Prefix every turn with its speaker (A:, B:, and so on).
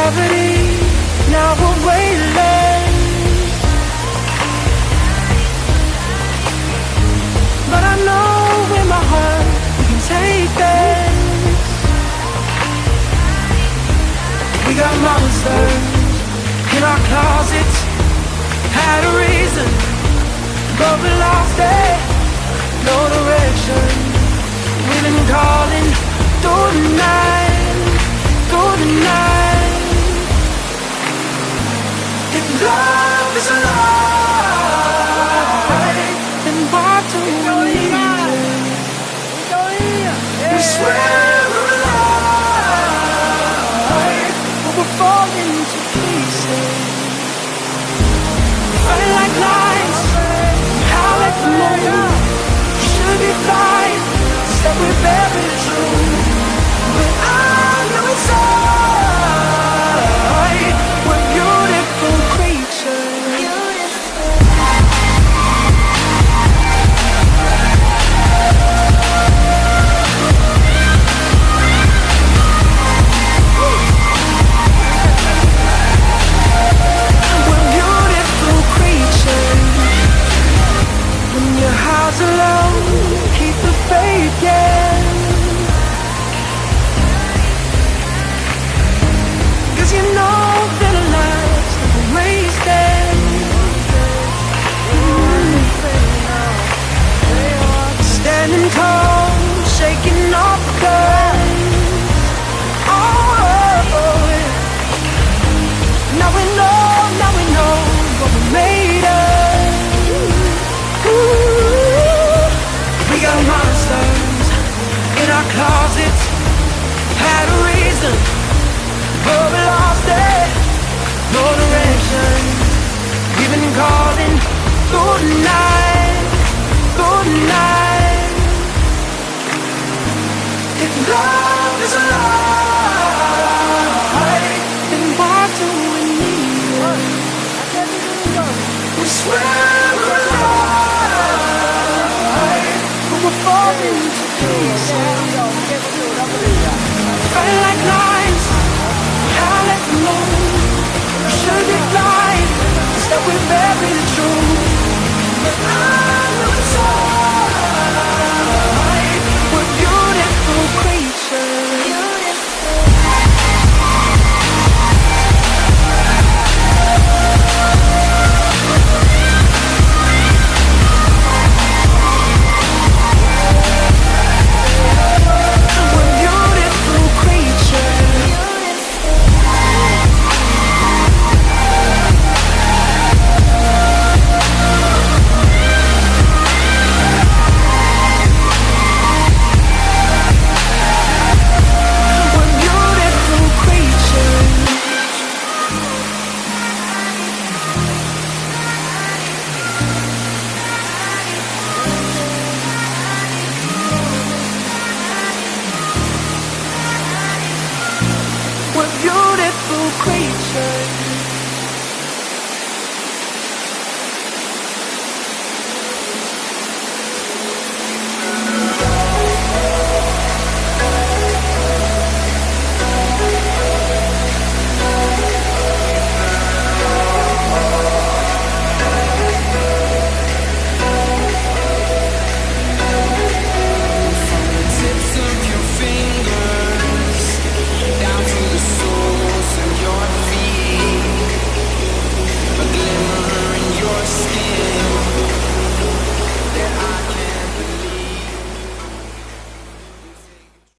A: gravity, now we're weightless. But I know in my heart we can take this. We got monsters in our closets, had a reason, but we lost it. No direction, we've been calling through the night, through the night. If love is alive, then what do we need? We swear we're alive, but we're falling to pieces. Running like lions, howl at the moon. Should be fine, said we're very true. But I know inside we're beautiful creatures. We're beautiful creatures. When your heart's alone, keep the faith, yeah. 'Cause you know that a life's never wasted. Standing tall, shaking off the dust. Oh, yeah. Now we know what we made of. Ooh, we got monsters in our closets, had a reason, but we lost it. No direction, we've been calling through the night, through the night. If love is alive, then what do we need? We swear we're alive, but we're falling to pieces. Fighting like lions, howl at the moon. Should be blind, instead we're very true. But I